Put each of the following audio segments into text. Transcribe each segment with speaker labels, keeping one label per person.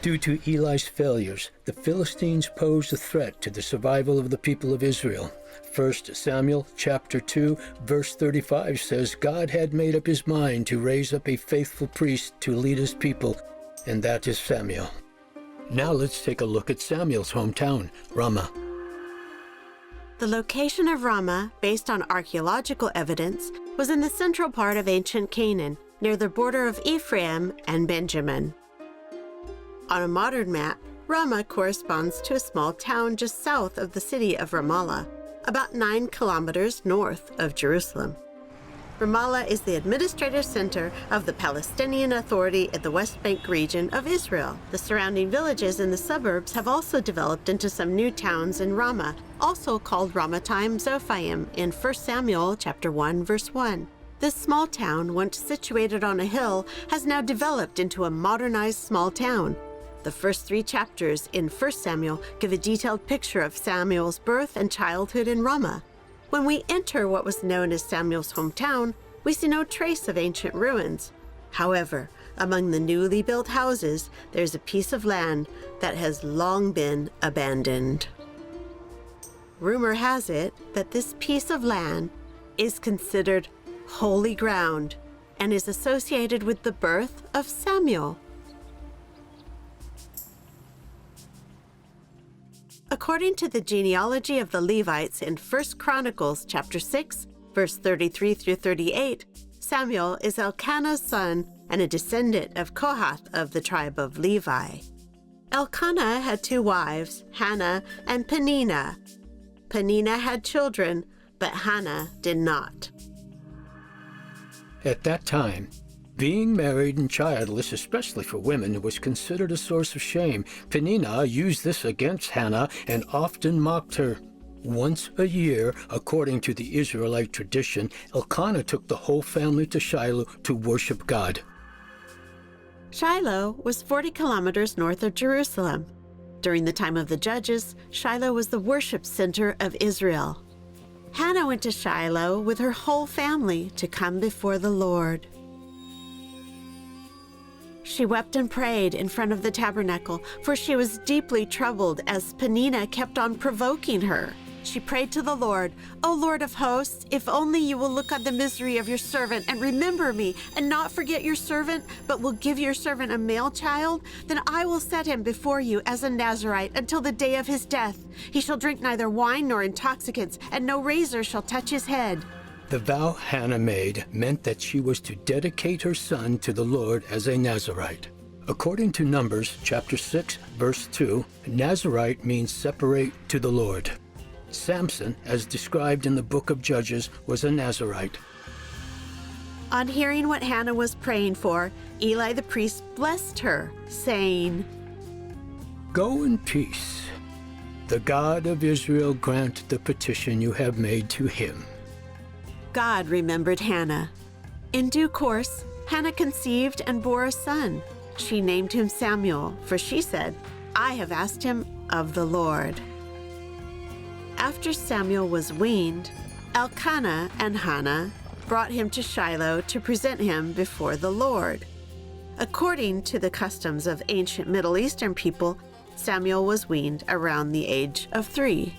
Speaker 1: Due to Eli's failures, the Philistines posed a threat to the survival of the people of Israel. 1 Samuel chapter 2, verse 35 says God had made up his mind to raise up a faithful priest to lead his people, and that is Samuel. Now let's take a look at Samuel's hometown, Ramah.
Speaker 2: The location of Ramah, based on archaeological evidence, was in the central part of ancient Canaan, near the border of Ephraim and Benjamin. On a modern map, Ramah corresponds to a small town just south of the city of Ramallah, about 9 kilometers north of Jerusalem. Ramallah is the administrative center of the Palestinian Authority in the West Bank region of Israel. The surrounding villages in the suburbs have also developed into some new towns in Ramah, also called Ramathaim Zophim in 1 Samuel chapter 1, verse 1. This small town, once situated on a hill, has now developed into a modernized small town. The first 3 chapters in 1 Samuel give a detailed picture of Samuel's birth and childhood in Ramah. When we enter what was known as Samuel's hometown, we see no trace of ancient ruins. However, among the newly built houses, there's a piece of land that has long been abandoned. Rumor has it that this piece of land is considered holy ground and is associated with the birth of Samuel. According to the genealogy of the Levites in 1 Chronicles chapter 6, verse 33 through 38, Samuel is Elkanah's son and a descendant of Kohath of the tribe of Levi. Elkanah had 2 wives, Hannah and Peninnah. Peninnah had children, but Hannah did not.
Speaker 1: At that time, being married and childless, especially for women, was considered a source of shame. Peninnah used this against Hannah and often mocked her. Once a year, according to the Israelite tradition, Elkanah took the whole family to Shiloh to worship God.
Speaker 2: Shiloh was 40 kilometers north of Jerusalem. During the time of the Judges, Shiloh was the worship center of Israel. Hannah went to Shiloh with her whole family to come before the Lord. She wept and prayed in front of the tabernacle, for she was deeply troubled as Peninnah kept on provoking her. She prayed to the Lord, "O Lord of hosts, if only you will look on the misery of your servant and remember me, and not forget your servant, but will give your servant a male child, then I will set him before you as a Nazirite until the day of his death. He shall drink neither wine nor intoxicants, and no razor shall touch his head."
Speaker 1: The vow Hannah made meant that she was to dedicate her son to the Lord as a Nazirite. According to Numbers chapter 6, verse 2, Nazirite means separate to the Lord. Samson, as described in the book of Judges, was a Nazirite.
Speaker 2: On hearing what Hannah was praying for, Eli the priest blessed her, saying,
Speaker 1: "Go in peace. The God of Israel grant the petition you have made to him."
Speaker 2: God remembered Hannah. In due course, Hannah conceived and bore a son. She named him Samuel, for she said, "I have asked him of the Lord." After Samuel was weaned, Elkanah and Hannah brought him to Shiloh to present him before the Lord. According to the customs of ancient Middle Eastern people, Samuel was weaned around the age of 3.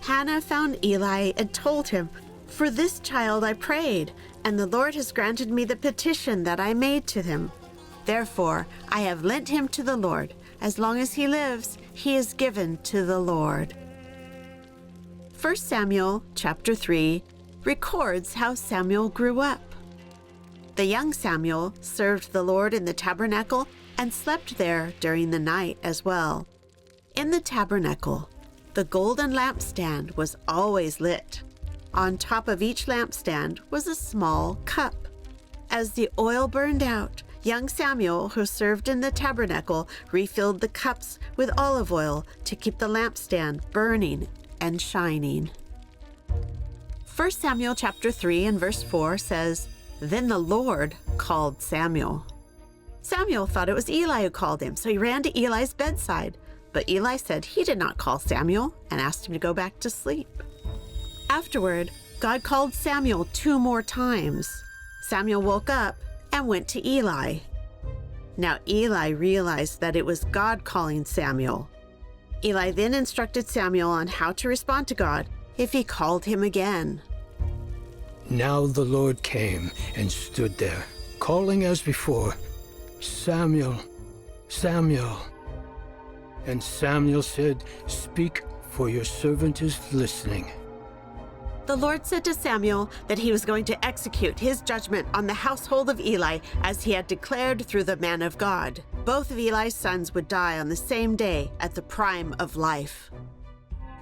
Speaker 2: Hannah found Eli and told him, "For this child I prayed, and the Lord has granted me the petition that I made to him. Therefore, I have lent him to the Lord. As long as he lives, he is given to the Lord." 1 Samuel chapter 3 records how Samuel grew up. The young Samuel served the Lord in the tabernacle and slept there during the night as well. In the tabernacle, the golden lampstand was always lit. On top of each lampstand was a small cup. As the oil burned out, young Samuel, who served in the tabernacle, refilled the cups with olive oil to keep the lampstand burning and shining. 1 Samuel chapter 3 and verse 4 says, "Then the Lord called Samuel." Samuel thought it was Eli who called him, so he ran to Eli's bedside. But Eli said he did not call Samuel and asked him to go back to sleep. Afterward, God called Samuel 2 more times. Samuel woke up and went to Eli. Now Eli realized that it was God calling Samuel. Eli then instructed Samuel on how to respond to God if he called him again.
Speaker 1: Now the Lord came and stood there, calling as before, "Samuel, Samuel." And Samuel said, "Speak, for your servant is listening."
Speaker 2: The Lord said to Samuel that he was going to execute his judgment on the household of Eli as he had declared through the man of God. Both of Eli's sons would die on the same day at the prime of life.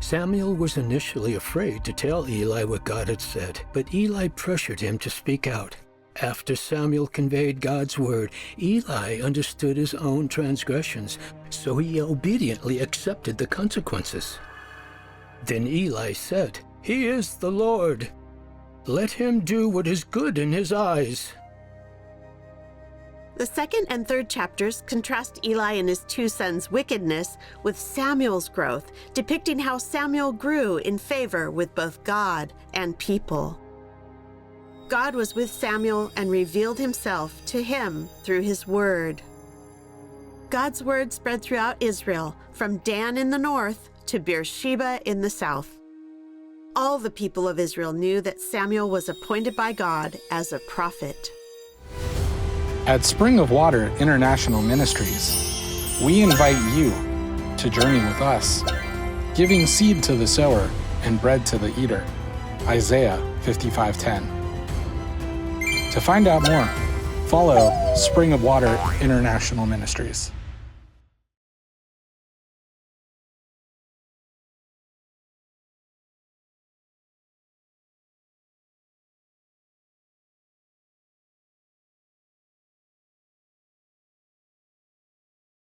Speaker 1: Samuel was initially afraid to tell Eli what God had said, but Eli pressured him to speak out. After Samuel conveyed God's word, Eli understood his own transgressions, so he obediently accepted the consequences. Then Eli said, "He is the Lord. Let him do what is good in his eyes."
Speaker 2: The second and third chapters contrast Eli and his two sons' wickedness with Samuel's growth, depicting how Samuel grew in favor with both God and people. God was with Samuel and revealed himself to him through his word. God's word spread throughout Israel, from Dan in the north to Beersheba in the south. All the people of Israel knew that Samuel was appointed by God as a prophet.
Speaker 3: At Spring of Water International Ministries, we invite you to journey with us, giving seed to the sower and bread to the eater. Isaiah 55:10. To find out more, follow Spring of Water International Ministries.